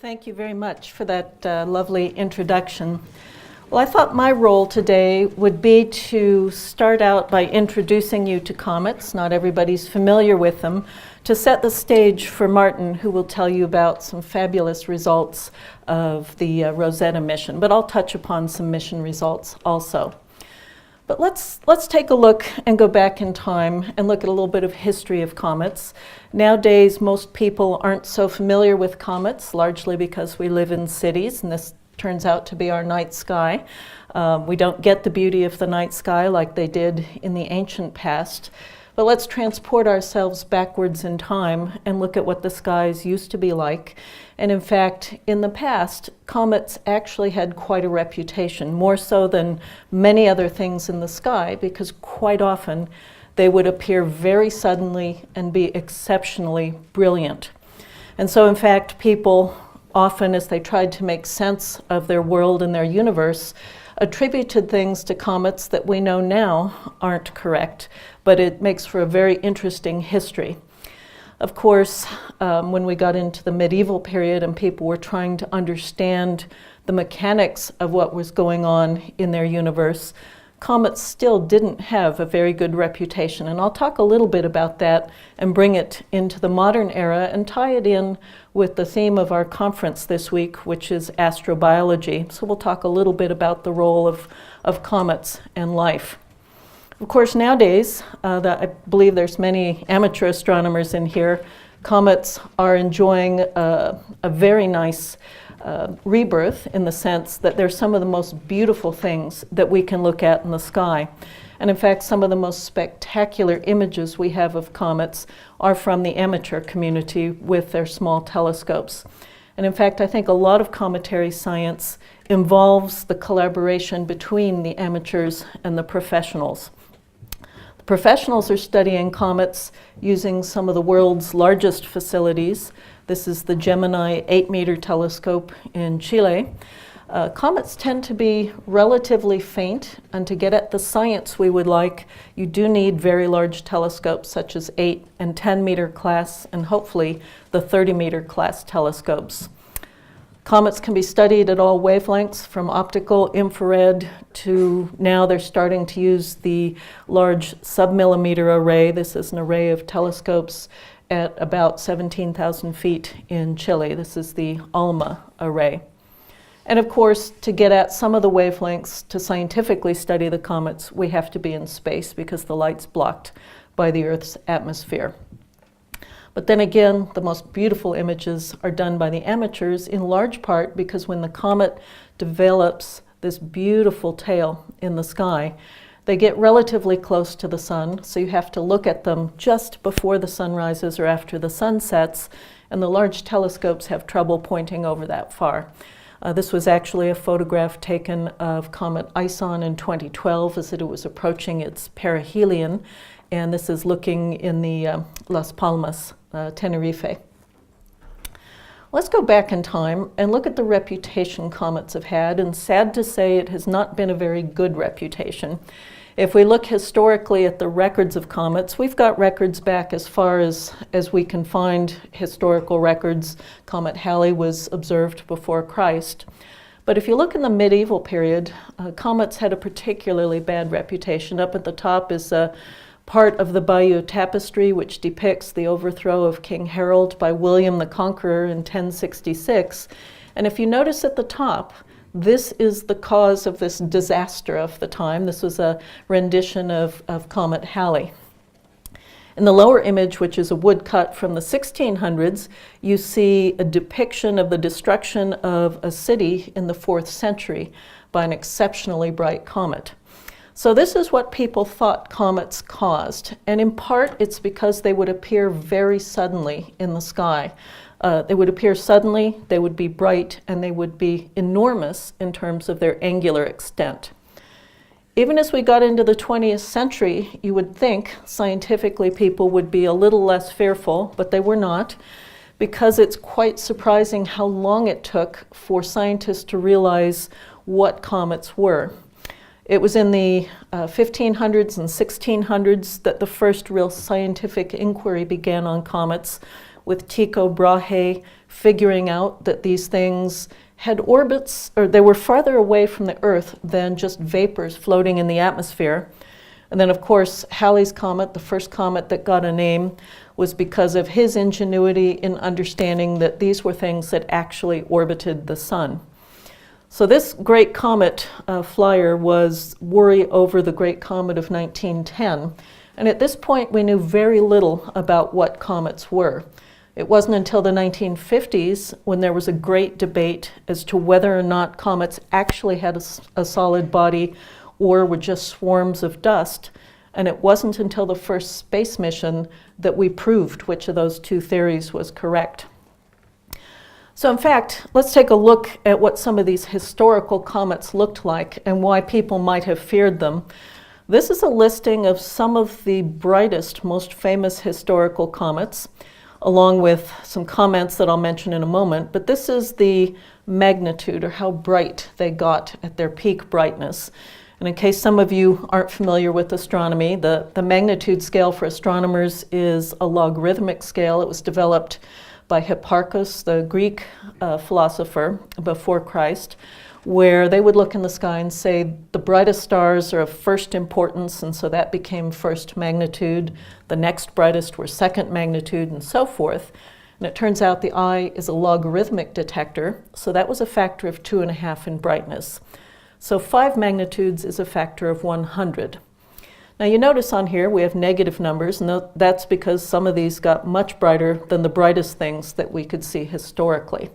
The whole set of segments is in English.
Thank you very much for that lovely introduction. Well, I thought my role today would be to start out by introducing you to comets. Not everybody's familiar with them. To set the stage for Martin, who will tell you about some fabulous results of the Rosetta mission. But I'll touch upon some mission results also. But let's take a look and go back in time and look at a little bit of history of comets. Nowadays, most people aren't so familiar with comets, largely because we live in cities, and this turns out to be our night sky. We don't get the beauty of the night sky like they did in the ancient past. But let's transport ourselves backwards in time and look at what the skies used to be like. And in fact, in the past, comets actually had quite a reputation, more so than many other things in the sky, because quite often they would appear very suddenly and be exceptionally brilliant. And so in fact, people often, as they tried to make sense of their world and their universe, attributed things to comets that we know now aren't correct, but it makes for a very interesting history. Of course, when we got into the medieval period and people were trying to understand the mechanics of what was going on in their universe, comets still didn't have a very good reputation. And I'll talk a little bit about that and bring it into the modern era and tie it in with the theme of our conference this week, which is astrobiology. So we'll talk a little bit about the role of comets and life. Of course, nowadays, I believe there's many amateur astronomers in here. Comets are enjoying a very nice rebirth in the sense that they're some of the most beautiful things that we can look at in the sky. And in fact, some of the most spectacular images we have of comets are from the amateur community with their small telescopes. And in fact, I think a lot of cometary science involves the collaboration between the amateurs and the professionals. The professionals are studying comets using some of the world's largest facilities. This is the Gemini 8-meter telescope in Chile. Comets tend to be relatively faint, and to get at the science we would like, you do need very large telescopes such as 8 and 10-meter class, and hopefully the 30-meter class telescopes. Comets can be studied at all wavelengths, from optical, infrared, to now they're starting to use the large submillimeter array. This is an array of telescopes at about 17,000 feet in Chile. This is the ALMA array. And of course, to get at some of the wavelengths to scientifically study the comets, we have to be in space because the light's blocked by the Earth's atmosphere. But then again, the most beautiful images are done by the amateurs, in large part because when the comet develops this beautiful tail in the sky, they get relatively close to the sun, so you have to look at them just before the sun rises or after the sun sets, and the large telescopes have trouble pointing over that far. This was actually a photograph taken of Comet ISON in 2012 as it was approaching its perihelion, and this is looking in the Las Palmas, Tenerife. Let's go back in time and look at the reputation comets have had, and sad to say it has not been a very good reputation. If we look historically at the records of comets, we've got records back as far as we can find historical records. Comet Halley was observed before Christ. But if you look in the medieval period, comets had a particularly bad reputation. Up at the top is a part of the Bayeux Tapestry, which depicts the overthrow of King Harold by William the Conqueror in 1066. And if you notice at the top, this is the cause of this disaster of the time. This was a rendition of Comet Halley. In the lower image, which is a woodcut from the 1600s, you see a depiction of the destruction of a city in the 4th century by an exceptionally bright comet. So this is what people thought comets caused, and in part it's because they would appear very suddenly in the sky. They would appear suddenly, they would be bright, and they would be enormous in terms of their angular extent. Even as we got into the 20th century, you would think scientifically people would be a little less fearful, but they were not, because it's quite surprising how long it took for scientists to realize what comets were. It was in the 1500s and 1600s that the first real scientific inquiry began on comets, with Tycho Brahe figuring out that these things had orbits, or they were farther away from the Earth than just vapors floating in the atmosphere. And then, of course, Halley's Comet, the first comet that got a name, was because of his ingenuity in understanding that these were things that actually orbited the sun. So this great comet flyer was worry over the great comet of 1910. And at this point, we knew very little about what comets were. It wasn't until the 1950s when there was a great debate as to whether or not comets actually had a solid body or were just swarms of dust. And it wasn't until the first space mission that we proved which of those two theories was correct. So in fact, let's take a look at what some of these historical comets looked like and why people might have feared them. This is a listing of some of the brightest, most famous historical comets, along with some comments that I'll mention in a moment. But this is the magnitude, or how bright they got at their peak brightness. And in case some of you aren't familiar with astronomy, the magnitude scale for astronomers is a logarithmic scale. It was developed by Hipparchus, the Greek philosopher before Christ, where they would look in the sky and say the brightest stars are of first importance, and so that became first magnitude. The next brightest were second magnitude, and so forth. And it turns out the eye is a logarithmic detector, so that was a factor of 2.5 in brightness. So 5 magnitudes is a factor of 100. Now you notice on here we have negative numbers, and that's because some of these got much brighter than the brightest things that we could see historically.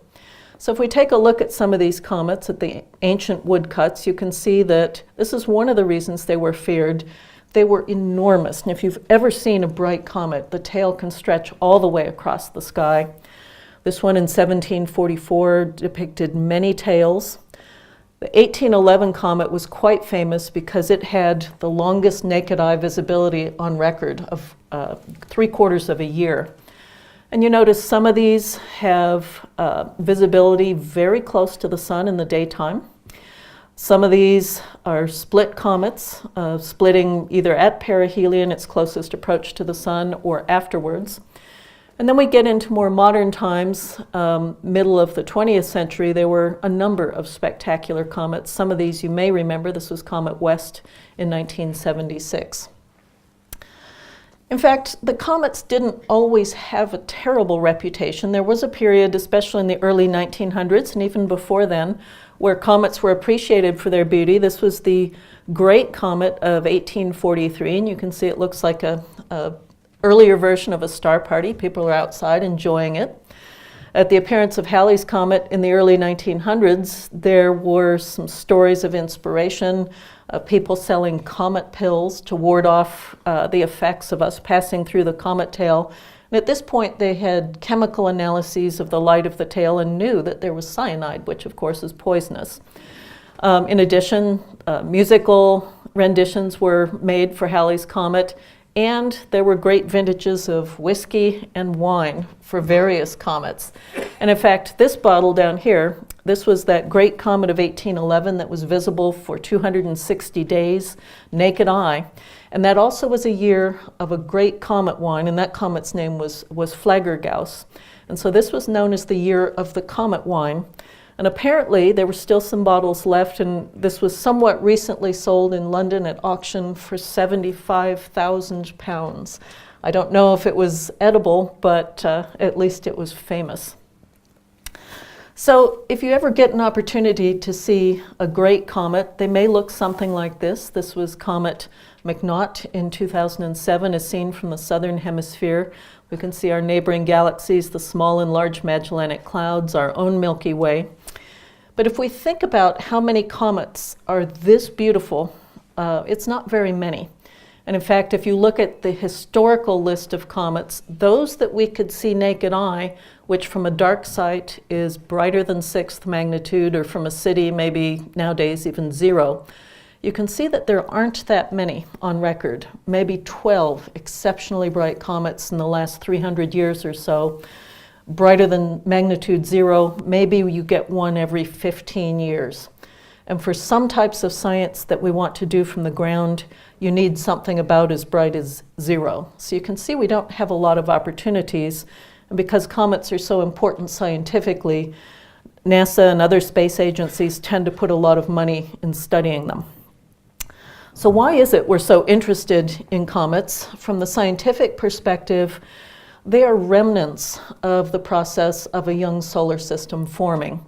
So if we take a look at some of these comets, at the ancient woodcuts, you can see that this is one of the reasons they were feared. They were enormous, and if you've ever seen a bright comet, the tail can stretch all the way across the sky. This one in 1744 depicted many tails. The 1811 comet was quite famous because it had the longest naked eye visibility on record of 3/4 of a year. And you notice some of these have visibility very close to the sun in the daytime. Some of these are split comets, splitting either at perihelion, its closest approach to the sun, or afterwards. And then we get into more modern times, middle of the 20th century, there were a number of spectacular comets. Some of these you may remember. This was Comet West in 1976. In fact, the comets didn't always have a terrible reputation. There was a period, especially in the early 1900s and even before then, where comets were appreciated for their beauty. This was the Great Comet of 1843, and you can see it looks like a earlier version of a star party. People are outside enjoying it. At the appearance of Halley's Comet in the early 1900s, there were some stories of inspiration, people selling comet pills to ward off the effects of us passing through the comet tail. And at this point, they had chemical analyses of the light of the tail and knew that there was cyanide, which of course is poisonous. In addition, musical renditions were made for Halley's Comet, and there were great vintages of whiskey and wine for various comets. And in fact, this bottle down here, this was that great comet of 1811 that was visible for 260 days, naked eye. And that also was a year of a great comet wine, and that comet's name was Flaggergaus. And so this was known as the year of the comet wine. And apparently there were still some bottles left, and this was somewhat recently sold in London at auction for £75,000. I don't know if it was edible, but at least it was famous. So if you ever get an opportunity to see a great comet, they may look something like this. This was Comet McNaught in 2007, as seen from the southern hemisphere. We can see our neighboring galaxies, the small and large Magellanic Clouds, our own Milky Way. But if we think about how many comets are this beautiful, it's not very many. And in fact, if you look at the historical list of comets, those that we could see naked eye, which from a dark sight is brighter than 6th magnitude, or from a city maybe nowadays even 0, you can see that there aren't that many on record. Maybe 12 exceptionally bright comets in the last 300 years or so, brighter than magnitude 0. Maybe you get one every 15 years. And for some types of science that we want to do from the ground, you need something about as bright as 0. So you can see we don't have a lot of opportunities. And because comets are so important scientifically, NASA and other space agencies tend to put a lot of money in studying them. So why is it we're so interested in comets? From the scientific perspective, they are remnants of the process of a young solar system forming.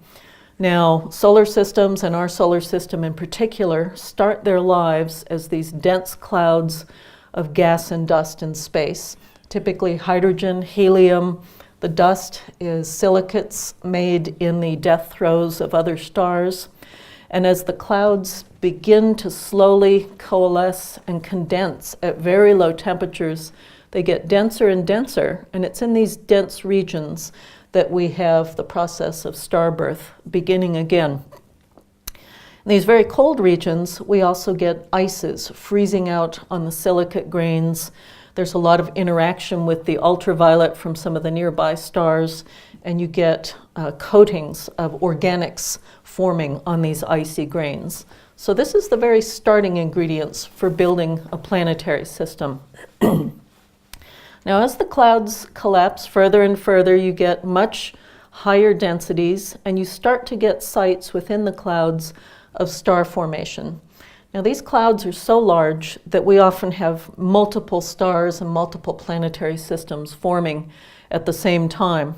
Now, solar systems, and our solar system in particular, start their lives as these dense clouds of gas and dust in space, typically hydrogen, helium. The dust is silicates made in the death throes of other stars. And as the clouds begin to slowly coalesce and condense at very low temperatures, they get denser and denser, and it's in these dense regions that we have the process of star birth beginning again. In these very cold regions, we also get ices freezing out on the silicate grains. There's a lot of interaction with the ultraviolet from some of the nearby stars, and you get coatings of organics forming on these icy grains. So this is the very starting ingredients for building a planetary system. Now, as the clouds collapse further and further, you get much higher densities, and you start to get sites within the clouds of star formation. Now, these clouds are so large that we often have multiple stars and multiple planetary systems forming at the same time.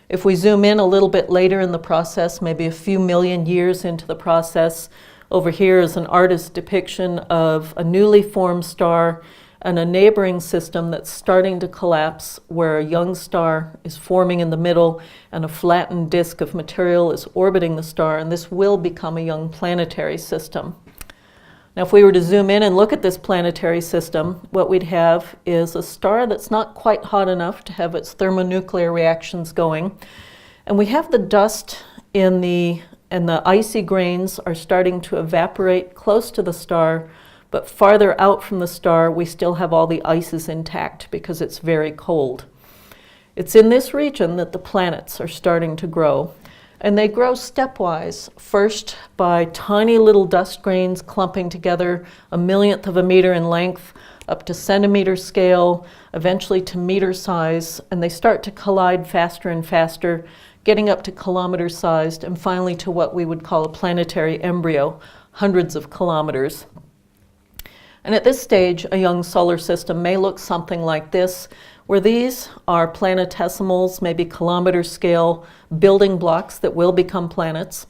If we zoom in a little bit later in the process, maybe a few million years into the process, over here is an artist's depiction of a newly formed star and a neighboring system that's starting to collapse, where a young star is forming in the middle and a flattened disk of material is orbiting the star, and this will become a young planetary system. Now, if we were to zoom in and look at this planetary system, what we'd have is a star that's not quite hot enough to have its thermonuclear reactions going. And we have the dust and the icy grains are starting to evaporate close to the star, but farther out from the star, we still have all the ices intact because it's very cold. It's in this region that the planets are starting to grow. And they grow stepwise, first by tiny little dust grains clumping together a millionth of a meter in length, up to centimeter scale, eventually to meter size, and they start to collide faster and faster, getting up to kilometer sized, and finally to what we would call a planetary embryo, hundreds of kilometers. And at this stage, a young solar system may look something like this, where these are planetesimals, maybe kilometer scale building blocks that will become planets.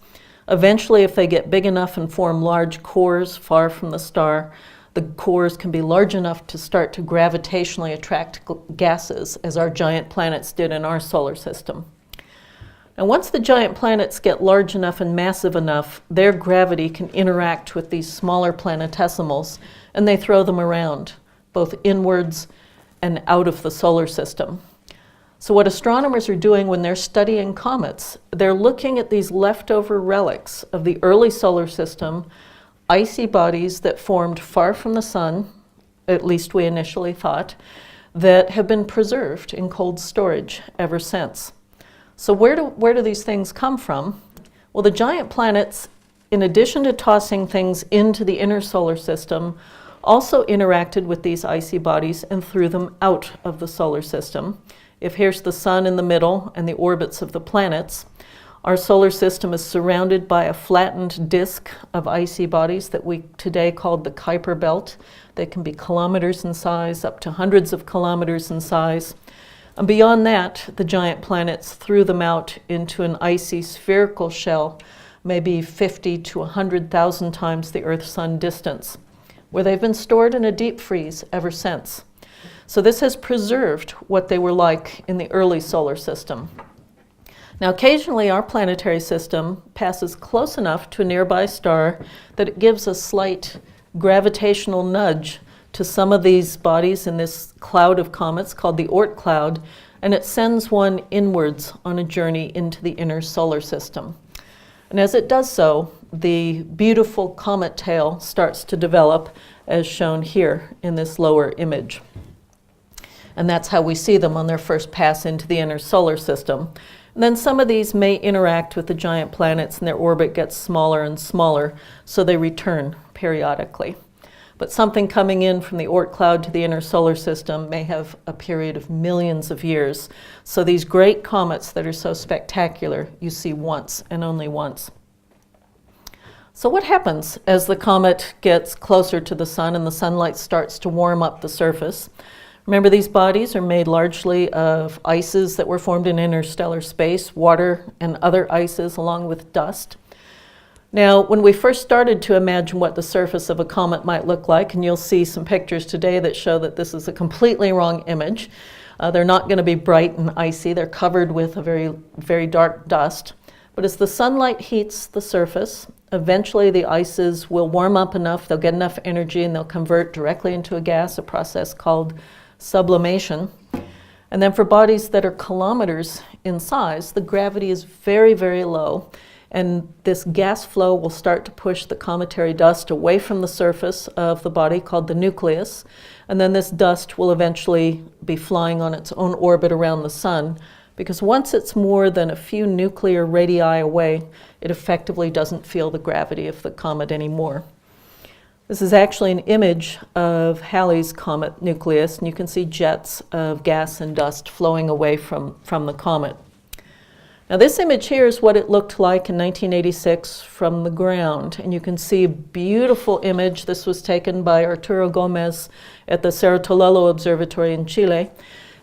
Eventually, if they get big enough and form large cores far from the star, the cores can be large enough to start to gravitationally attract gases, as our giant planets did in our solar system. Now, once the giant planets get large enough and massive enough, their gravity can interact with these smaller planetesimals, and they throw them around, both inwards and out of the solar system. So what astronomers are doing when they're studying comets, they're looking at these leftover relics of the early solar system, icy bodies that formed far from the sun, at least we initially thought, that have been preserved in cold storage ever since. So where do these things come from? Well, the giant planets, in addition to tossing things into the inner solar system, also interacted with these icy bodies and threw them out of the solar system. If here's the sun in the middle and the orbits of the planets, our solar system is surrounded by a flattened disk of icy bodies that we today call the Kuiper belt. They can be kilometers in size, up to hundreds of kilometers in size. And beyond that, the giant planets threw them out into an icy spherical shell, maybe 50 to 100,000 times the Earth-Sun distance, where they've been stored in a deep freeze ever since. So this has preserved what they were like in the early solar system. Now, occasionally our planetary system passes close enough to a nearby star that it gives a slight gravitational nudge to some of these bodies in this cloud of comets called the Oort cloud, and it sends one inwards on a journey into the inner solar system. And as it does so, the beautiful comet tail starts to develop, as shown here in this lower image. And that's how we see them on their first pass into the inner solar system. And then some of these may interact with the giant planets and their orbit gets smaller and smaller, so they return periodically. But something coming in from the Oort cloud to the inner solar system may have a period of millions of years. So these great comets that are so spectacular, you see once and only once. So what happens as the comet gets closer to the sun and the sunlight starts to warm up the surface? Remember, these bodies are made largely of ices that were formed in interstellar space, water and other ices along with dust. Now, when we first started to imagine what the surface of a comet might look like, and you'll see some pictures today that show that this is a completely wrong image. They're not going to be bright and icy. They're covered with a very, very dark dust. But as the sunlight heats the surface, eventually the ices will warm up enough, they'll get enough energy, and they'll convert directly into a gas, a process called sublimation. And then for bodies that are kilometers in size, the gravity is very, very low. And this gas flow will start to push the cometary dust away from the surface of the body, called the nucleus. And then this dust will eventually be flying on its own orbit around the sun, because once it's more than a few nuclear radii away, it effectively doesn't feel the gravity of the comet anymore. This is actually an image of Halley's comet nucleus, and you can see jets of gas and dust flowing away from the comet. Now this image here is what it looked like in 1986 from the ground, and you can see a beautiful image. This was taken by Arturo Gomez at the Cerro Tololo Observatory in Chile,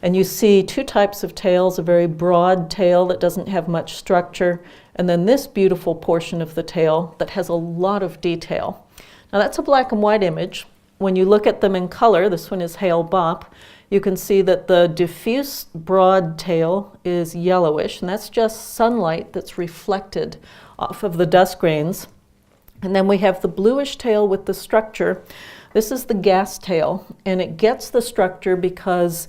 and you see two types of tails, a very broad tail that doesn't have much structure, and then this beautiful portion of the tail that has a lot of detail. Now that's a black and white image. When you look at them in color, this one is Hale Bopp, you can see that the diffuse broad tail is yellowish, and that's just sunlight that's reflected off of the dust grains. And then we have the bluish tail with the structure. This is the gas tail, and it gets the structure because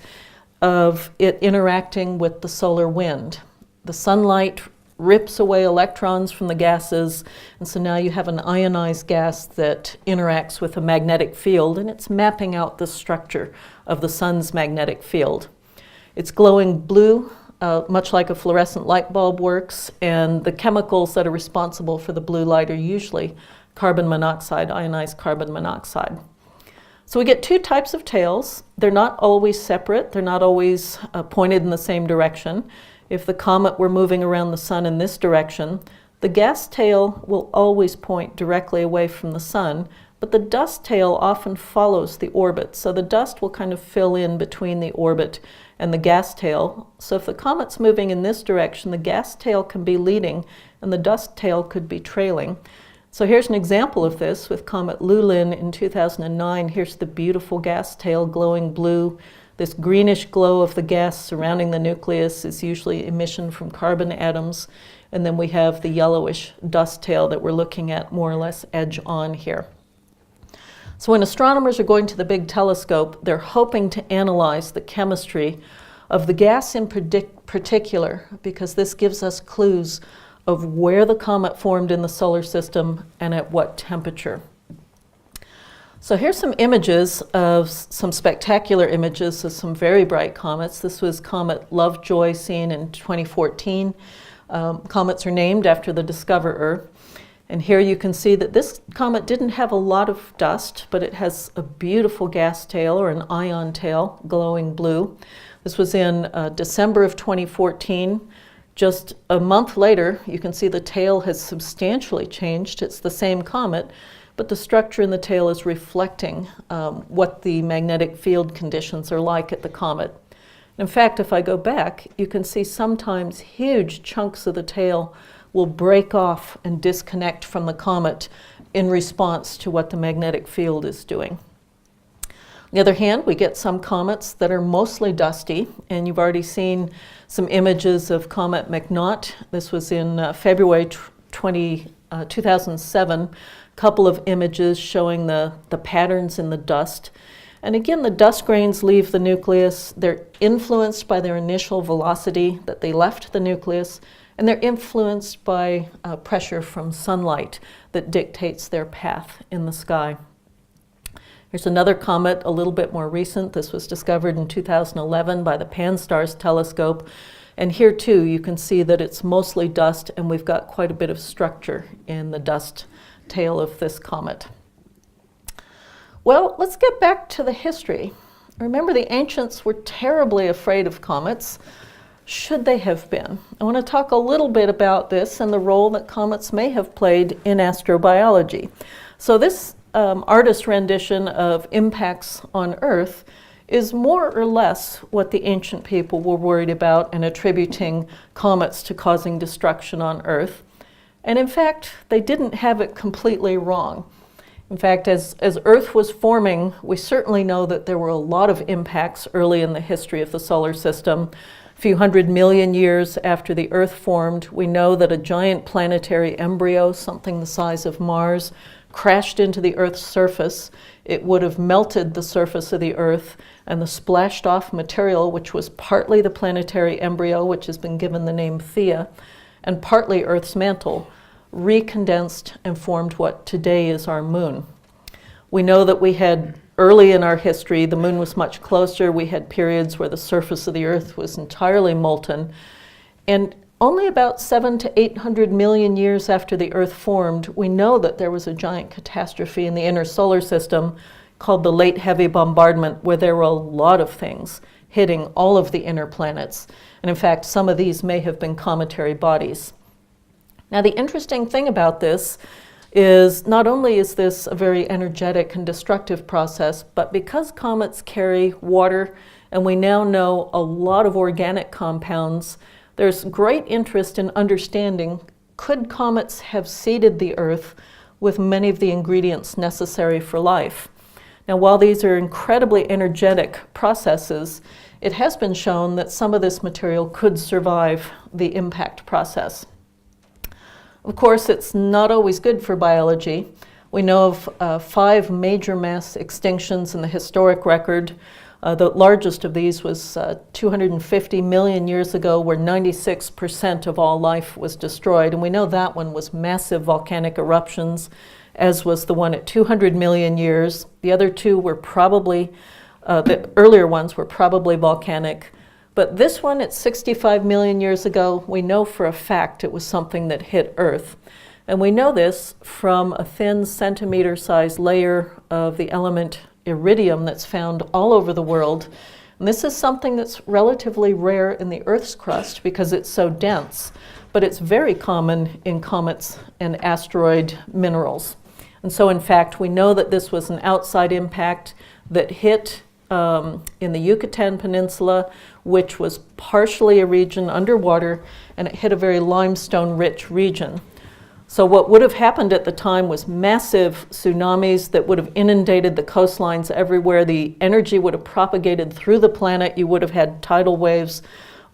of it interacting with the solar wind. The sunlight rips away electrons from the gases, and so now you have an ionized gas that interacts with a magnetic field, and it's mapping out the structure of the sun's magnetic field. It's glowing blue, much like a fluorescent light bulb works, and the chemicals that are responsible for the blue light are usually carbon monoxide, ionized carbon monoxide. So we get two types of tails. They're not always separate. They're not always pointed in the same direction. If the comet were moving around the sun in this direction, the gas tail will always point directly away from the sun, but the dust tail often follows the orbit. So the dust will kind of fill in between the orbit and the gas tail. So if the comet's moving in this direction, the gas tail can be leading and the dust tail could be trailing. So here's an example of this with Comet Lulin in 2009. Here's the beautiful gas tail glowing blue. This greenish glow of the gas surrounding the nucleus is usually emission from carbon atoms. And then we have the yellowish dust tail that we're looking at more or less edge on here. So when astronomers are going to the big telescope, they're hoping to analyze the chemistry of the gas in particular, because this gives us clues of where the comet formed in the solar system and at what temperature. So here's some images of some spectacular images of some very bright comets. This was Comet Lovejoy seen in 2014. Comets are named after the discoverer. And here you can see that this comet didn't have a lot of dust, but it has a beautiful gas tail, or an ion tail, glowing blue. This was in December of 2014. Just a month later, you can see the tail has substantially changed. It's the same comet, but the structure in the tail is reflecting what the magnetic field conditions are like at the comet. In fact, if I go back, you can see sometimes huge chunks of the tail will break off and disconnect from the comet in response to what the magnetic field is doing. On the other hand, we get some comets that are mostly dusty, and you've already seen some images of Comet McNaught. This was in February 2007. Couple of images showing the patterns in the dust. And again, the dust grains leave the nucleus. They're influenced by their initial velocity that they left the nucleus, and they're influenced by pressure from sunlight that dictates their path in the sky. Here's another comet, a little bit more recent. This was discovered in 2011 by the Pan-STARRS telescope. And here too, you can see that it's mostly dust, and we've got quite a bit of structure in the dust tail of this comet. Well, let's get back to the history. Remember, the ancients were terribly afraid of comets. Should they have been? I want to talk a little bit about this and the role that comets may have played in astrobiology. So this artist rendition of impacts on Earth is more or less what the ancient people were worried about and attributing comets to causing destruction on Earth. And in fact, they didn't have it completely wrong. In fact, as Earth was forming, we certainly know that there were a lot of impacts early in the history of the solar system. A few 100 million years after the Earth formed, we know that a giant planetary embryo, something the size of Mars, crashed into the Earth's surface. It would have melted the surface of the Earth, and the splashed off material, which was partly the planetary embryo, which has been given the name Theia, and partly Earth's mantle, recondensed and formed what today is our moon. We know that we had, early in our history, the moon was much closer. We had periods where the surface of the Earth was entirely molten. And only about 700 to 800 million years after the Earth formed, we know that there was a giant catastrophe in the inner solar system called the Late Heavy Bombardment, where there were a lot of things hitting all of the inner planets. And in fact, some of these may have been cometary bodies. Now, the interesting thing about this is not only is this a very energetic and destructive process, but because comets carry water, and we now know a lot of organic compounds, there's great interest in understanding, could comets have seeded the Earth with many of the ingredients necessary for life? Now, while these are incredibly energetic processes, it has been shown that some of this material could survive the impact process. Of course, it's not always good for biology. We know of 5 major mass extinctions in the historic record. The largest of these was 250 million years ago, where 96% of all life was destroyed. And we know that one was massive volcanic eruptions, as was the one at 200 million years. The other two were probably, the earlier ones were probably volcanic. But this one at 65 million years ago, we know for a fact it was something that hit Earth. And we know this from a thin centimeter-sized layer of the element iridium that's found all over the world. And this is something that's relatively rare in the Earth's crust because it's so dense, but it's very common in comets and asteroid minerals. And so in fact, we know that this was an outside impact that hit in the Yucatan Peninsula, which was partially a region underwater, and it hit a very limestone-rich region. So what would have happened at the time was massive tsunamis that would have inundated the coastlines everywhere. The energy would have propagated through the planet. You would have had tidal waves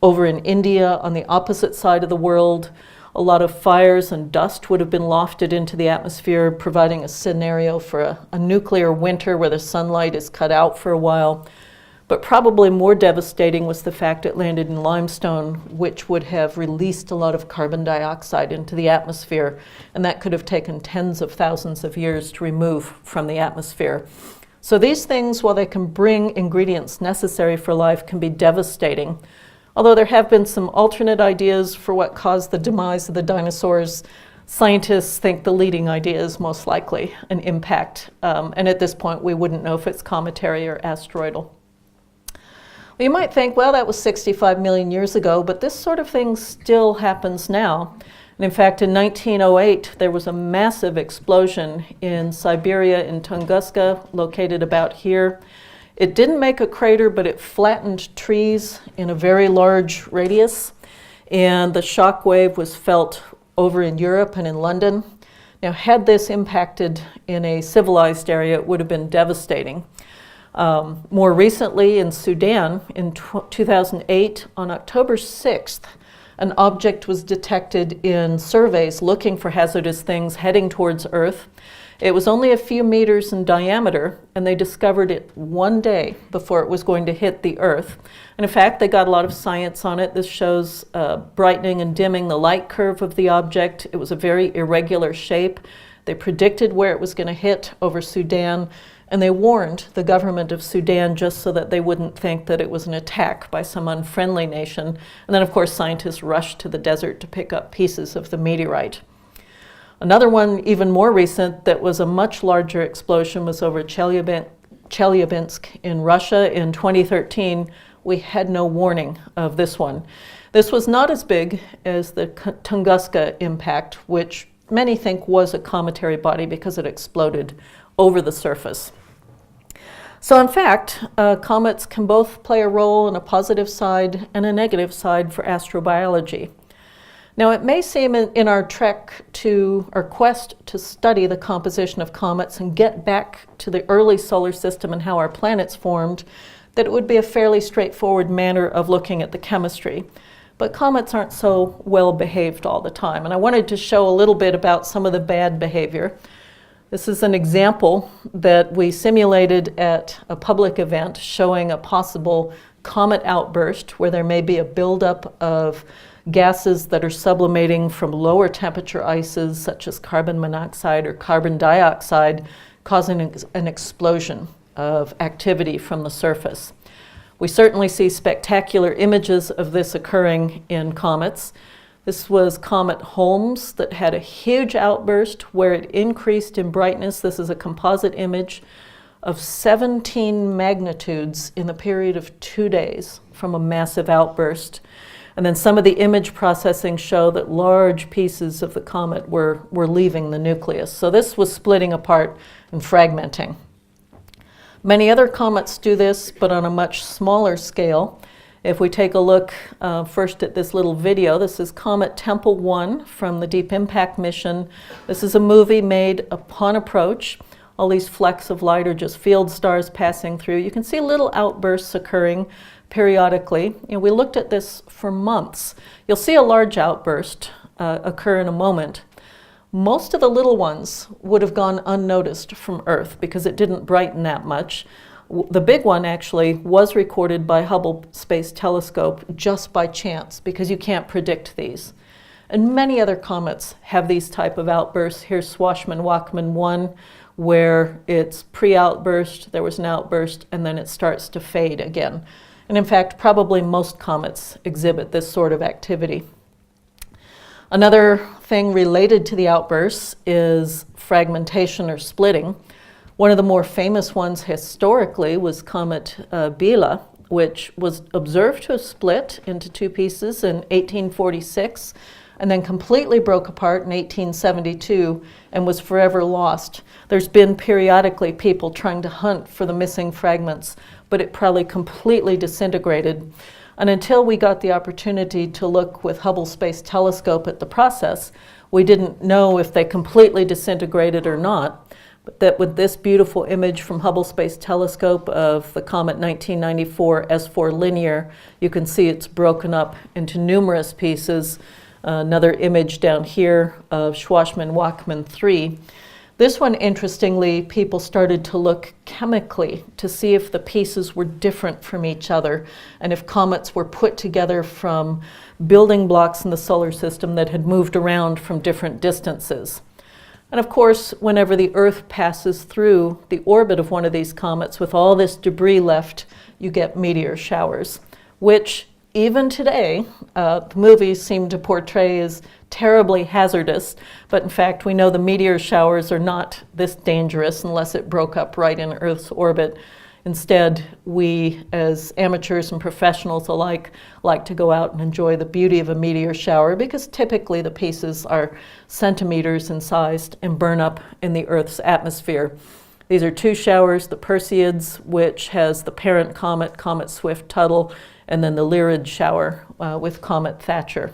over in India on the opposite side of the world. A lot of fires and dust would have been lofted into the atmosphere, providing a scenario for a nuclear winter where the sunlight is cut out for a while. But probably more devastating was the fact it landed in limestone, which would have released a lot of carbon dioxide into the atmosphere, and that could have taken tens of thousands of years to remove from the atmosphere. So these things, while they can bring ingredients necessary for life, can be devastating. Although there have been some alternate ideas for what caused the demise of the dinosaurs, scientists think the leading idea is most likely an impact. And at this point, we wouldn't know if it's cometary or asteroidal. Well, you might think, well, that was 65 million years ago, but this sort of thing still happens now. And in fact, in 1908, there was a massive explosion in Siberia, in Tunguska, located about here. It didn't make a crater, but it flattened trees in a very large radius, and the shock wave was felt over in Europe and in London. Now, had this impacted in a civilized area, it would have been devastating. More recently in Sudan, in 2008, on October 6th, an object was detected in surveys looking for hazardous things heading towards Earth. It was only a few meters in diameter, and they discovered it one day before it was going to hit the Earth. And in fact, they got a lot of science on it. This shows brightening and dimming the light curve of the object. It was a very irregular shape. They predicted where it was going to hit over Sudan, and they warned the government of Sudan just so that they wouldn't think that it was an attack by some unfriendly nation. And then, of course, scientists rushed to the desert to pick up pieces of the meteorite. Another one, even more recent, that was a much larger explosion was over Chelyabinsk in Russia in 2013. We had no warning of this one. This was not as big as the Tunguska impact, which many think was a cometary body because it exploded over the surface. So in fact, comets can both play a role in a positive side and a negative side for astrobiology. Now, it may seem in our quest to study the composition of comets and get back to the early solar system and how our planets formed, that it would be a fairly straightforward manner of looking at the chemistry. But comets aren't so well behaved all the time, and I wanted to show a little bit about some of the bad behavior. This is an example that we simulated at a public event showing a possible comet outburst where there may be a buildup of gases that are sublimating from lower temperature ices such as carbon monoxide or carbon dioxide, causing an explosion of activity from the surface. We certainly see spectacular images of this occurring in comets. This was Comet Holmes that had a huge outburst where it increased in brightness. This is a composite image of 17 magnitudes in the period of 2 days from a massive outburst. And then some of the image processing show that large pieces of the comet were leaving the nucleus. So this was splitting apart and fragmenting. Many other comets do this, but on a much smaller scale. If we take a look first at this little video, this is Comet Tempel 1 from the Deep Impact mission. This is a movie made upon approach. All these flecks of light are just field stars passing through. You can see little outbursts occurring periodically. We looked at this for months. You'll see a large outburst occur in a moment. Most of the little ones would have gone unnoticed from Earth because it didn't brighten that much. The big one actually was recorded by Hubble Space Telescope just by chance because you can't predict these. And many other comets have these type of outbursts. Here's Schwarzmann-Wachmann 1, where it's pre-outburst, there was an outburst, and then it starts to fade again. And in fact, probably most comets exhibit this sort of activity. Another thing related to the outbursts is fragmentation or splitting. One of the more famous ones historically was Comet Biela, which was observed to have split into two pieces in 1846 and then completely broke apart in 1872 and was forever lost. There's been periodically people trying to hunt for the missing fragments, but it probably completely disintegrated. And until we got the opportunity to look with Hubble Space Telescope at the process, we didn't know if they completely disintegrated or not. But that with this beautiful image from Hubble Space Telescope of the Comet 1994 S4 Linear, you can see it's broken up into numerous pieces. Another image down here of Schwarzmann-Wachmann 3. This one, interestingly, people started to look chemically to see if the pieces were different from each other and if comets were put together from building blocks in the solar system that had moved around from different distances. And of course, whenever the Earth passes through the orbit of one of these comets with all this debris left, you get meteor showers, which even today, the movies seem to portray as terribly hazardous, but in fact we know the meteor showers are not this dangerous unless it broke up right in Earth's orbit. Instead, we as amateurs and professionals alike like to go out and enjoy the beauty of a meteor shower because typically the pieces are centimeters in size and burn up in the Earth's atmosphere. These are two showers, the Perseids, which has the parent comet, Comet Swift-Tuttle, and then the Lyrid shower with Comet Thatcher.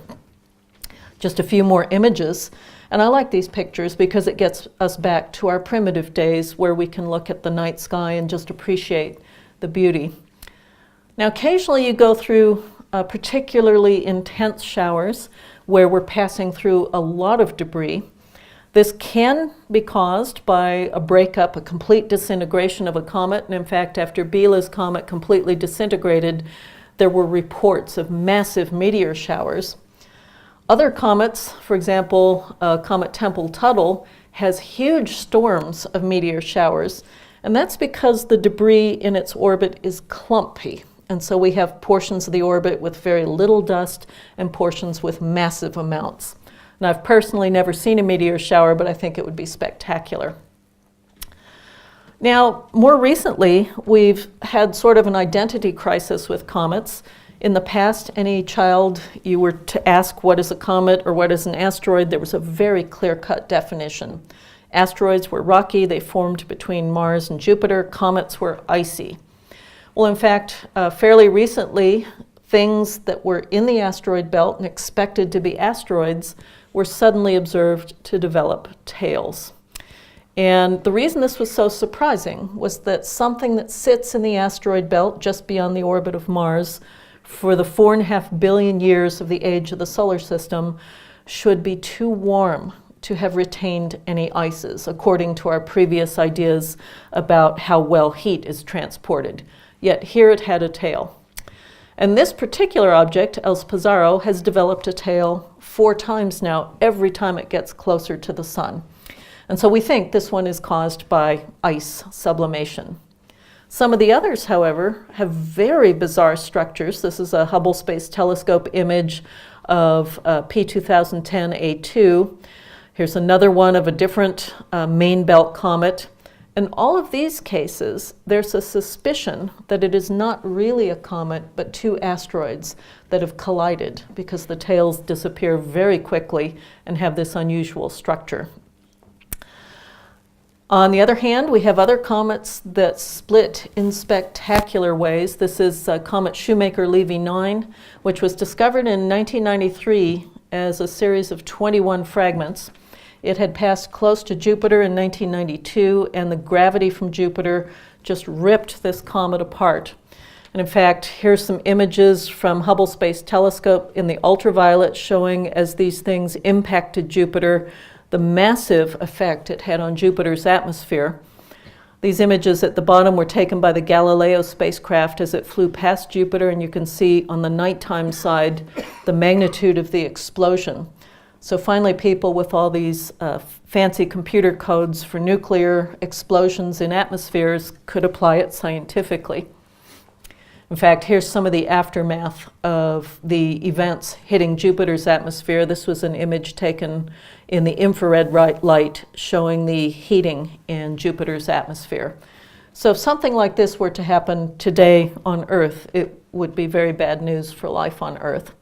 Just a few more images, and I like these pictures because it gets us back to our primitive days where we can look at the night sky and just appreciate the beauty. Now, occasionally you go through particularly intense showers where we're passing through a lot of debris. This can be caused by a breakup, a complete disintegration of a comet, and in fact, after Biela's comet completely disintegrated, there were reports of massive meteor showers. Other comets, for example, Comet Tempel-Tuttle, has huge storms of meteor showers, and that's because the debris in its orbit is clumpy. And so we have portions of the orbit with very little dust and portions with massive amounts. And I've personally never seen a meteor shower, but I think it would be spectacular. Now, more recently, we've had sort of an identity crisis with comets. In the past, any child you were to ask what is a comet or what is an asteroid, there was a very clear-cut definition. Asteroids were rocky, they formed between Mars and Jupiter. Comets were icy. Well, in fact, fairly recently, things that were in the asteroid belt and expected to be asteroids were suddenly observed to develop tails. And the reason this was so surprising was that something that sits in the asteroid belt just beyond the orbit of Mars for the 4.5 billion years of the age of the solar system should be too warm to have retained any ices, according to our previous ideas about how well heat is transported. Yet here it had a tail. And this particular object, El Pizarro, has developed a tail 4 times now, every time it gets closer to the sun. And so we think this one is caused by ice sublimation. Some of the others, however, have very bizarre structures. This is a Hubble Space Telescope image of P2010A2. Here's another one of a different main belt comet. In all of these cases, there's a suspicion that it is not really a comet, but 2 asteroids that have collided because the tails disappear very quickly and have this unusual structure. On the other hand, we have other comets that split in spectacular ways. This is Comet Shoemaker-Levy 9, which was discovered in 1993 as a series of 21 fragments. It had passed close to Jupiter in 1992, and the gravity from Jupiter just ripped this comet apart. And in fact, here's some images from Hubble Space Telescope in the ultraviolet showing as these things impacted Jupiter, the massive effect it had on Jupiter's atmosphere. These images at the bottom were taken by the Galileo spacecraft as it flew past Jupiter, and you can see on the nighttime side the magnitude of the explosion. So finally, people with all these fancy computer codes for nuclear explosions in atmospheres could apply it scientifically. In fact, here's some of the aftermath of the events hitting Jupiter's atmosphere. This was an image taken in the infrared light showing the heating in Jupiter's atmosphere. So if something like this were to happen today on Earth, it would be very bad news for life on Earth.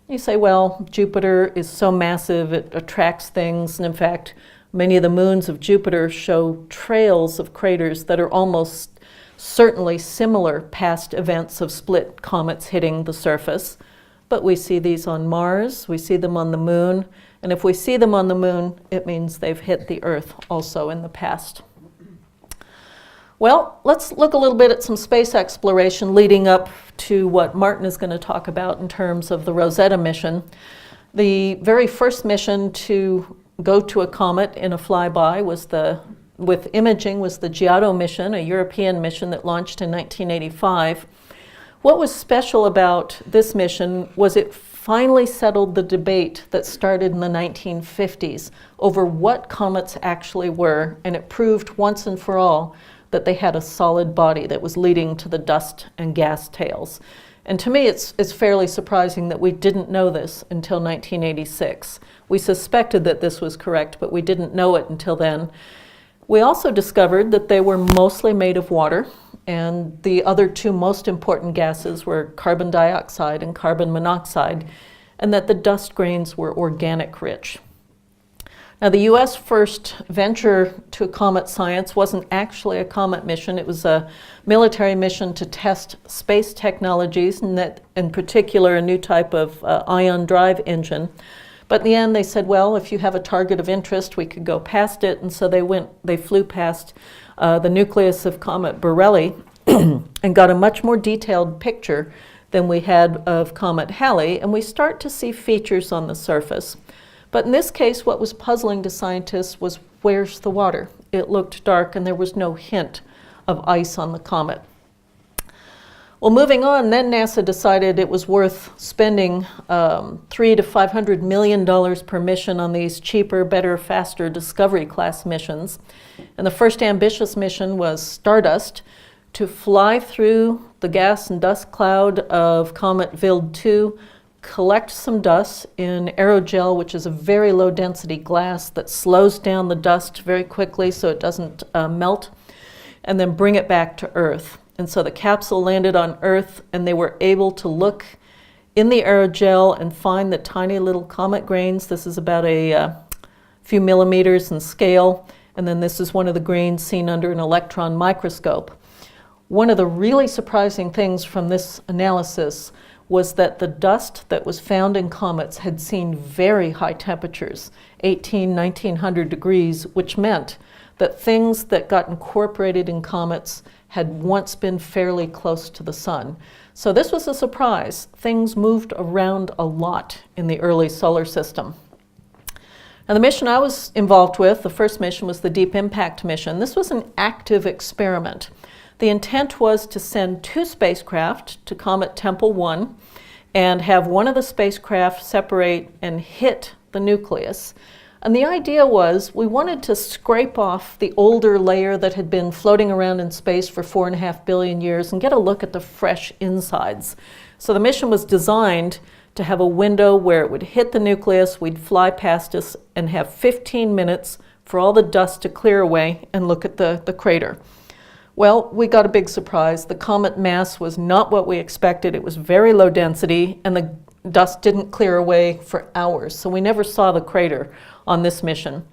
You say, well, Jupiter is so massive, it attracts things, and in fact, many of the moons of Jupiter show trails of craters that are almost certainly similar past events of split comets hitting the surface. But we see these on Mars, we see them on the moon, and if we see them on the moon, it means they've hit the Earth also in the past. Well, let's look a little bit at some space exploration leading up to what Martin is going to talk about in terms of the Rosetta mission. The very first mission to go to a comet in a flyby with imaging was the Giotto mission, a European mission that launched in 1985. What was special about this mission was it finally settled the debate that started in the 1950s over what comets actually were, and it proved once and for all that they had a solid body that was leading to the dust and gas tails. And to me, it's fairly surprising that we didn't know this until 1986. We suspected that this was correct, but we didn't know it until then. We also discovered that they were mostly made of water, and the other 2 most important gases were carbon dioxide and carbon monoxide, and that the dust grains were organic rich. Now, the U.S. first venture to comet science wasn't actually a comet mission. It was a military mission to test space technologies, and that, in particular, a new type of ion drive engine. But in the end, they said, well, if you have a target of interest, we could go past it. And so they flew past the nucleus of Comet Borrelly and got a much more detailed picture than we had of Comet Halley. And we start to see features on the surface. But in this case, what was puzzling to scientists was, where's the water? It looked dark, and there was no hint of ice on the comet. Well, moving on, then NASA decided it was worth spending $300 to $500 million per mission on these cheaper, better, faster Discovery class missions. And the first ambitious mission was Stardust, to fly through the gas and dust cloud of Comet Wild 2, collect some dust in aerogel, which is a very low density glass that slows down the dust very quickly so it doesn't melt, and then bring it back to Earth. And so the capsule landed on Earth, and they were able to look in the aerogel and find the tiny little comet grains. This is about a few millimeters in scale, and then this is one of the grains seen under an electron microscope. One of the really surprising things from this analysis was that the dust that was found in comets had seen very high temperatures, 1900 degrees, which meant that things that got incorporated in comets had once been fairly close to the sun. So this was a surprise. Things moved around a lot in the early solar system. Now, the mission I was involved with, the first mission, was the Deep Impact mission. This was an active experiment. The intent was to send 2 spacecraft to Comet Tempel 1 and have one of the spacecraft separate and hit the nucleus. And the idea was we wanted to scrape off the older layer that had been floating around in space for 4.5 billion years and get a look at the fresh insides. So the mission was designed to have a window where it would hit the nucleus, we'd fly past us, and have 15 minutes for all the dust to clear away and look at the crater. Well, we got a big surprise. The comet mass was not what we expected. It was very low density, and the dust didn't clear away for hours, so we never saw the crater on this mission.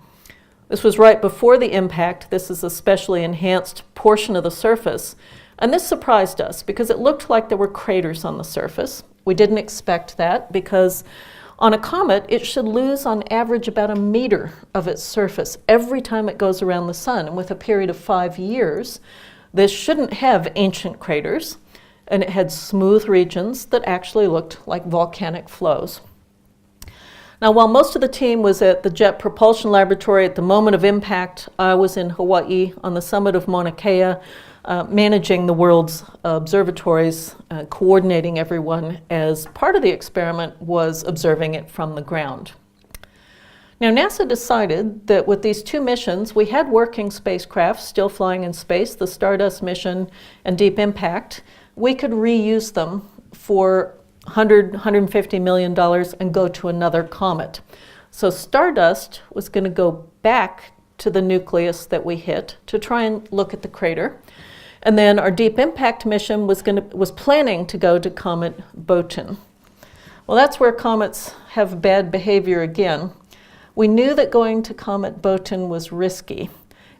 This was right before the impact. This is a specially enhanced portion of the surface, and this surprised us because it looked like there were craters on the surface. We didn't expect that because on a comet, it should lose on average about 1 meter of its surface every time it goes around the sun, and with a period of 5 years, this shouldn't have ancient craters, and it had smooth regions that actually looked like volcanic flows. Now, while most of the team was at the Jet Propulsion Laboratory at the moment of impact, I was in Hawaii on the summit of Mauna Kea, managing the world's observatories, coordinating everyone as part of the experiment was observing it from the ground. Now, NASA decided that with these 2 missions, we had working spacecraft still flying in space, the Stardust mission and Deep Impact. We could reuse them for $150 million and go to another comet. So Stardust was going to go back to the nucleus that we hit to try and look at the crater. And then our Deep Impact mission was planning to go to Comet Botan. Well, that's where comets have bad behavior again. We knew that going to Comet Botan was risky.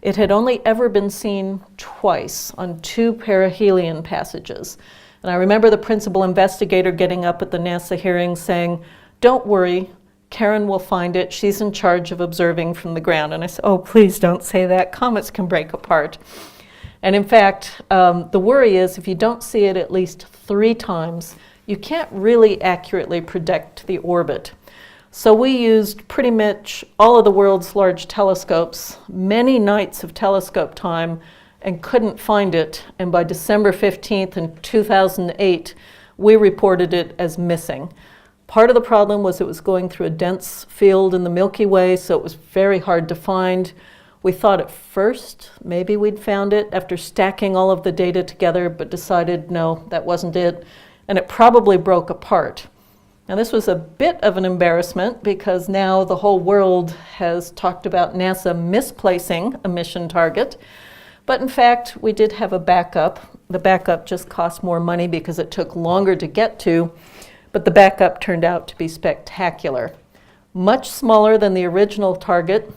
It had only ever been seen twice on 2 perihelion passages. And I remember the principal investigator getting up at the NASA hearing saying, "Don't worry, Karen will find it. She's in charge of observing from the ground." And I said, "Oh, please don't say that. Comets can break apart." And in fact, the worry is if you don't see it at least 3 times, you can't really accurately predict the orbit. So we used pretty much all of the world's large telescopes, many nights of telescope time, and couldn't find it. And by December 15th in 2008, we reported it as missing. Part of the problem was it was going through a dense field in the Milky Way, so it was very hard to find. We thought at first maybe we'd found it after stacking all of the data together, but decided no, that wasn't it, and it probably broke apart. Now, this was a bit of an embarrassment because now the whole world has talked about NASA misplacing a mission target. But in fact, we did have a backup. The backup just cost more money because it took longer to get to, but the backup turned out to be spectacular. Much smaller than the original target.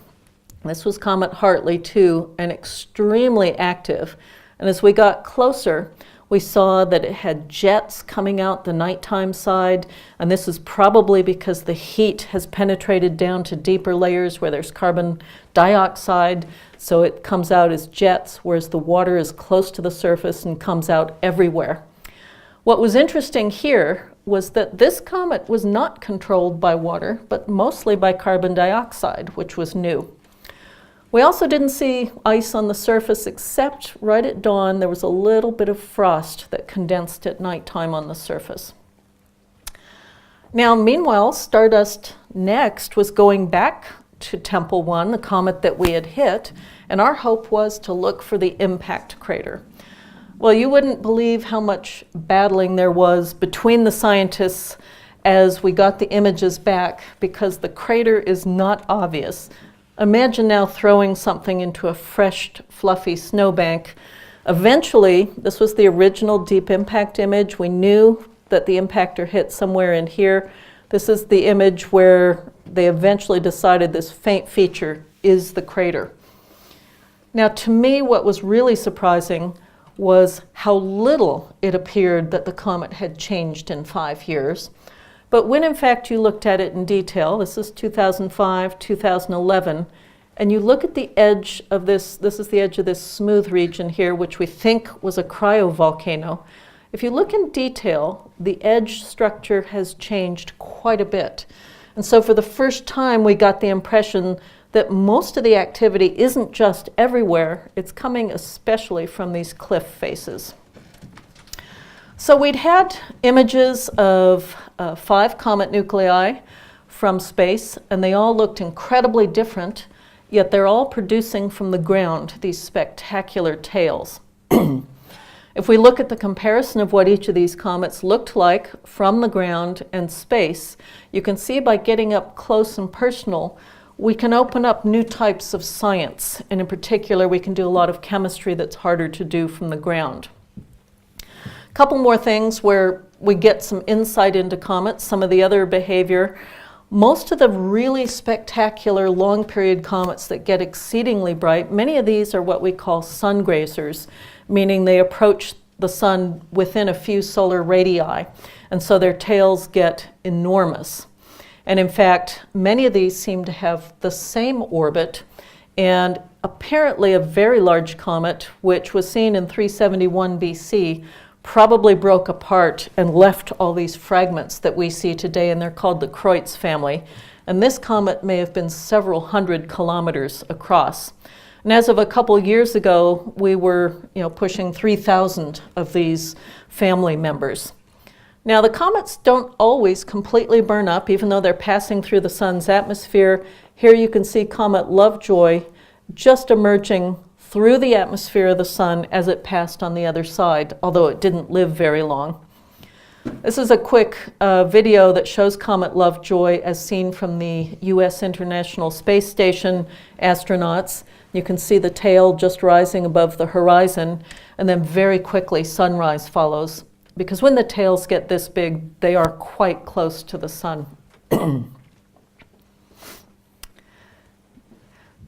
This was Comet Hartley 2, and extremely active. And as we got closer, we saw that it had jets coming out the nighttime side, and this is probably because the heat has penetrated down to deeper layers where there's carbon dioxide, so it comes out as jets, whereas the water is close to the surface and comes out everywhere. What was interesting here was that this comet was not controlled by water, but mostly by carbon dioxide, which was new. We also didn't see ice on the surface, except right at dawn there was a little bit of frost that condensed at nighttime on the surface. Now, meanwhile, Stardust next was going back to Tempel 1, the comet that we had hit, and our hope was to look for the impact crater. Well, you wouldn't believe how much battling there was between the scientists as we got the images back because the crater is not obvious. Imagine now throwing something into a fresh, fluffy snowbank. Eventually, this was the original deep impact image. We knew that the impactor hit somewhere in here. This is the image where they eventually decided this faint feature is the crater. Now, to me, what was really surprising was how little it appeared that the comet had changed in 5 years. But when in fact you looked at it in detail, this is 2005, 2011, and you look at the edge of this is the edge of this smooth region here, which we think was a cryovolcano. If you look in detail, the edge structure has changed quite a bit. And so for the first time, we got the impression that most of the activity isn't just everywhere, it's coming especially from these cliff faces. So we'd had images of 5 comet nuclei from space, and they all looked incredibly different, yet they're all producing from the ground these spectacular tails. If we look at the comparison of what each of these comets looked like from the ground and space, you can see by getting up close and personal, we can open up new types of science, and in particular, we can do a lot of chemistry that's harder to do from the ground. A couple more things where we get some insight into comets, some of the other behavior. Most of the really spectacular long period comets that get exceedingly bright, many of these are what we call sun grazers, meaning they approach the sun within a few solar radii, and so their tails get enormous. And in fact, many of these seem to have the same orbit, and apparently a very large comet, which was seen in 371 BC, probably broke apart and left all these fragments that we see today, and they're called the Kreutz family. And this comet may have been several hundred kilometers across. And as of a couple years ago, we were pushing 3,000 of these family members. Now, the comets don't always completely burn up, even though they're passing through the sun's atmosphere. Here you can see Comet Lovejoy just emerging through the atmosphere of the sun as it passed on the other side, although it didn't live very long. This is a quick video that shows Comet Lovejoy as seen from the U.S. International Space Station astronauts. You can see the tail just rising above the horizon, and then very quickly sunrise follows. Because when the tails get this big, they are quite close to the sun.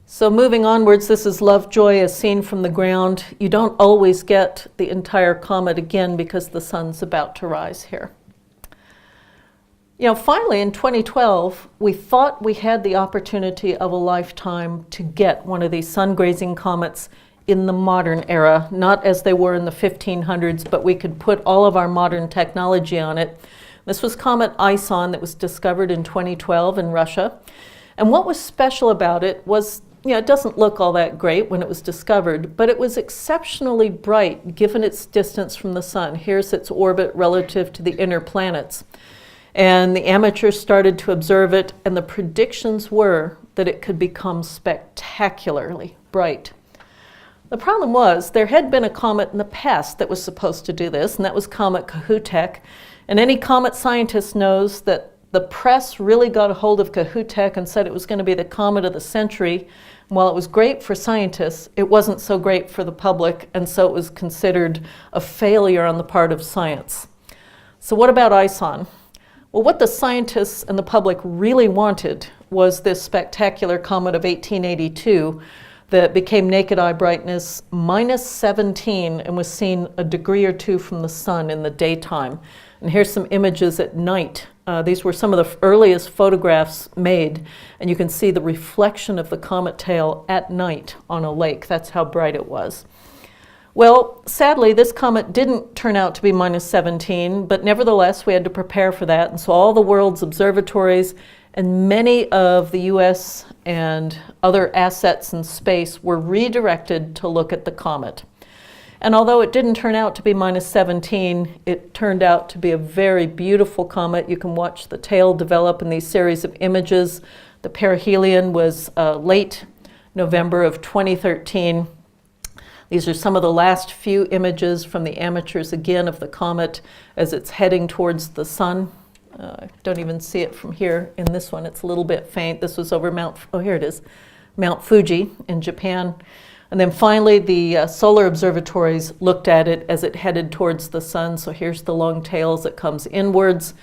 So moving onwards, this is Lovejoy as seen from the ground. You don't always get the entire comet again because the sun's about to rise here. Finally in 2012, we thought we had the opportunity of a lifetime to get one of these sun-grazing comets in the modern era, not as they were in the 1500s, but we could put all of our modern technology on it. This was Comet ISON that was discovered in 2012 in Russia. And what was special about it was, it doesn't look all that great when it was discovered, but it was exceptionally bright given its distance from the sun. Here's its orbit relative to the inner planets. And the amateurs started to observe it, and the predictions were that it could become spectacularly bright. The problem was there had been a comet in the past that was supposed to do this, and that was Comet Kohoutek. And any comet scientist knows that the press really got a hold of Kohoutek and said it was going to be the comet of the century. And while it was great for scientists, it wasn't so great for the public, and so it was considered a failure on the part of science. So what about ISON? Well, what the scientists and the public really wanted was this spectacular comet of 1882 that became naked eye brightness -17 and was seen a degree or two from the sun in the daytime. And here's some images at night. These were some of the earliest photographs made, and you can see the reflection of the comet tail at night on a lake. That's how bright it was. Well, sadly, this comet didn't turn out to be -17, but nevertheless, we had to prepare for that. And so all the world's observatories and many of the US and other assets in space were redirected to look at the comet. And although it didn't turn out to be -17, it turned out to be a very beautiful comet. You can watch the tail develop in these series of images. The perihelion was late November of 2013. These are some of the last few images from the amateurs again of the comet as it's heading towards the sun. Don't even see it from here in this one. It's a little bit faint. This was over here it is, Mount Fuji in Japan. And then finally, the solar observatories looked at it as it headed towards the sun. So here's the long tail as it comes inwards.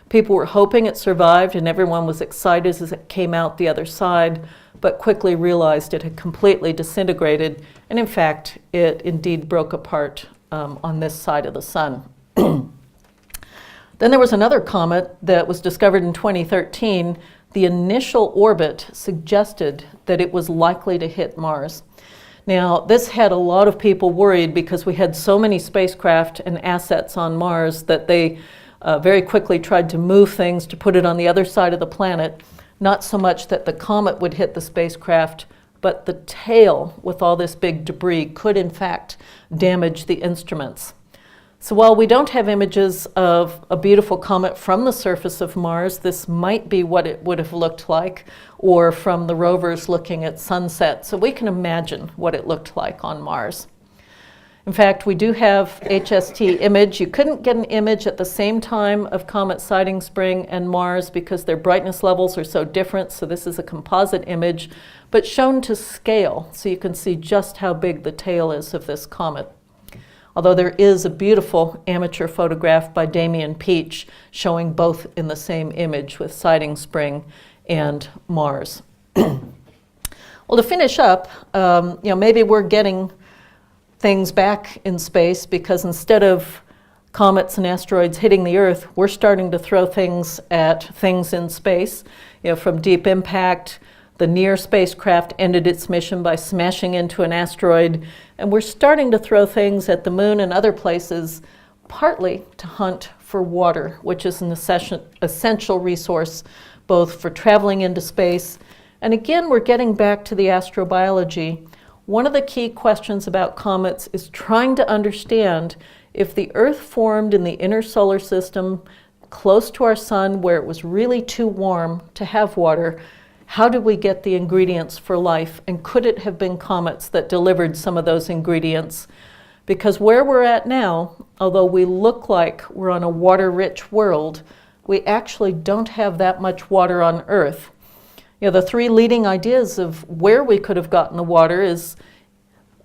People were hoping it survived, and everyone was excited as it came out the other side, but quickly realized it had completely disintegrated. And in fact, it indeed broke apart on this side of the sun. Then there was another comet that was discovered in 2013. The initial orbit suggested that it was likely to hit Mars. Now, this had a lot of people worried because we had so many spacecraft and assets on Mars that they very quickly tried to move things to put it on the other side of the planet. Not so much that the comet would hit the spacecraft, but the tail with all this big debris could in fact damage the instruments. So while we don't have images of a beautiful comet from the surface of Mars, this might be what it would have looked like, or from the rovers looking at sunset. So we can imagine what it looked like on Mars. In fact, we do have HST image. You couldn't get an image at the same time of comet sighting spring and Mars because their brightness levels are so different. So this is a composite image, but shown to scale. So you can see just how big the tail is of this comet. Although there is a beautiful amateur photograph by Damian Peach showing both in the same image with sighting spring and Mars. Well, to finish up, maybe we're getting things back in space because instead of comets and asteroids hitting the Earth, we're starting to throw things at things in space. From Deep Impact, the Near spacecraft ended its mission by smashing into an asteroid, and we're starting to throw things at the moon and other places, partly to hunt for water, which is an essential resource both for traveling into space. And again, we're getting back to the astrobiology. One of the key questions about comets is trying to understand if the Earth formed in the inner solar system close to our sun where it was really too warm to have water, how did we get the ingredients for life? And could it have been comets that delivered some of those ingredients? Because where we're at now, although we look like we're on a water-rich world, we actually don't have that much water on Earth. The three leading ideas of where we could have gotten the water is,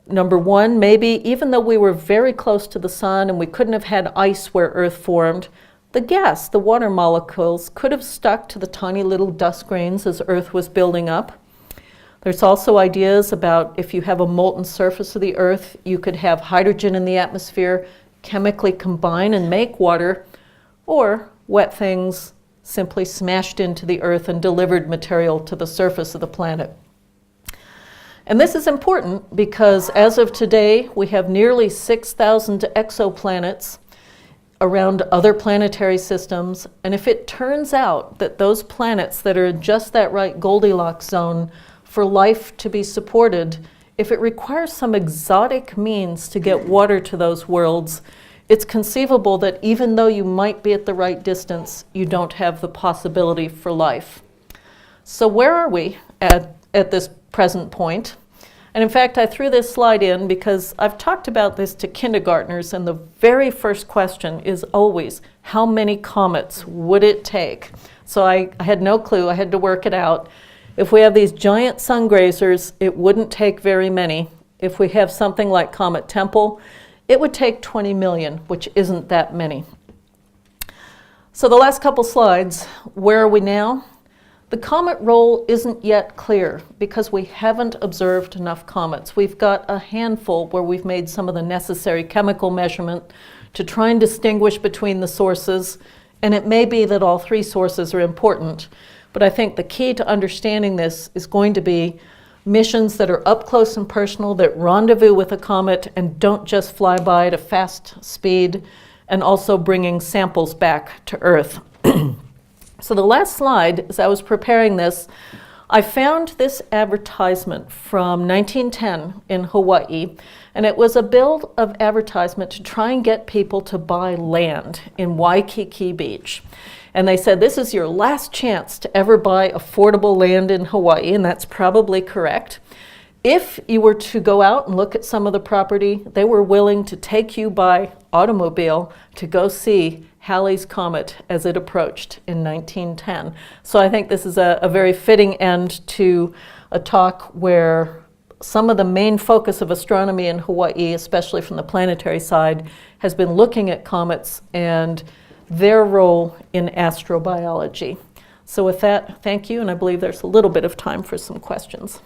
number one, maybe even though we were very close to the sun and we couldn't have had ice where Earth formed, the gas, the water molecules, could have stuck to the tiny little dust grains as Earth was building up. There's also ideas about if you have a molten surface of the Earth, you could have hydrogen in the atmosphere, chemically combine and make water, or wet things simply smashed into the Earth and delivered material to the surface of the planet. And this is important because as of today, we have nearly 6,000 exoplanets around other planetary systems, and if it turns out that those planets that are in just that right Goldilocks zone for life to be supported, if it requires some exotic means to get water to those worlds, it's conceivable that even though you might be at the right distance, you don't have the possibility for life. So where are we at this present point? And in fact, I threw this slide in because I've talked about this to kindergartners, and the very first question is always, how many comets would it take? So I had no clue. I had to work it out. If we have these giant sun grazers, it wouldn't take very many. If we have something like Comet Tempel, it would take 20 million, which isn't that many. So the last couple slides, where are we now? The comet role isn't yet clear because we haven't observed enough comets. We've got a handful where we've made some of the necessary chemical measurement to try and distinguish between the sources, and it may be that all three sources are important. But I think the key to understanding this is going to be missions that are up close and personal, that rendezvous with a comet and don't just fly by at a fast speed, and also bringing samples back to Earth. So the last slide, as I was preparing this, I found this advertisement from 1910 in Hawaii, and it was a bill of advertisement to try and get people to buy land in Waikiki Beach. And they said, this is your last chance to ever buy affordable land in Hawaii, and that's probably correct. If you were to go out and look at some of the property, they were willing to take you by automobile to go see Halley's Comet as it approached in 1910. So I think this is a very fitting end to a talk where some of the main focus of astronomy in Hawaii, especially from the planetary side, has been looking at comets and their role in astrobiology. So with that, thank you, and I believe there's a little bit of time for some questions.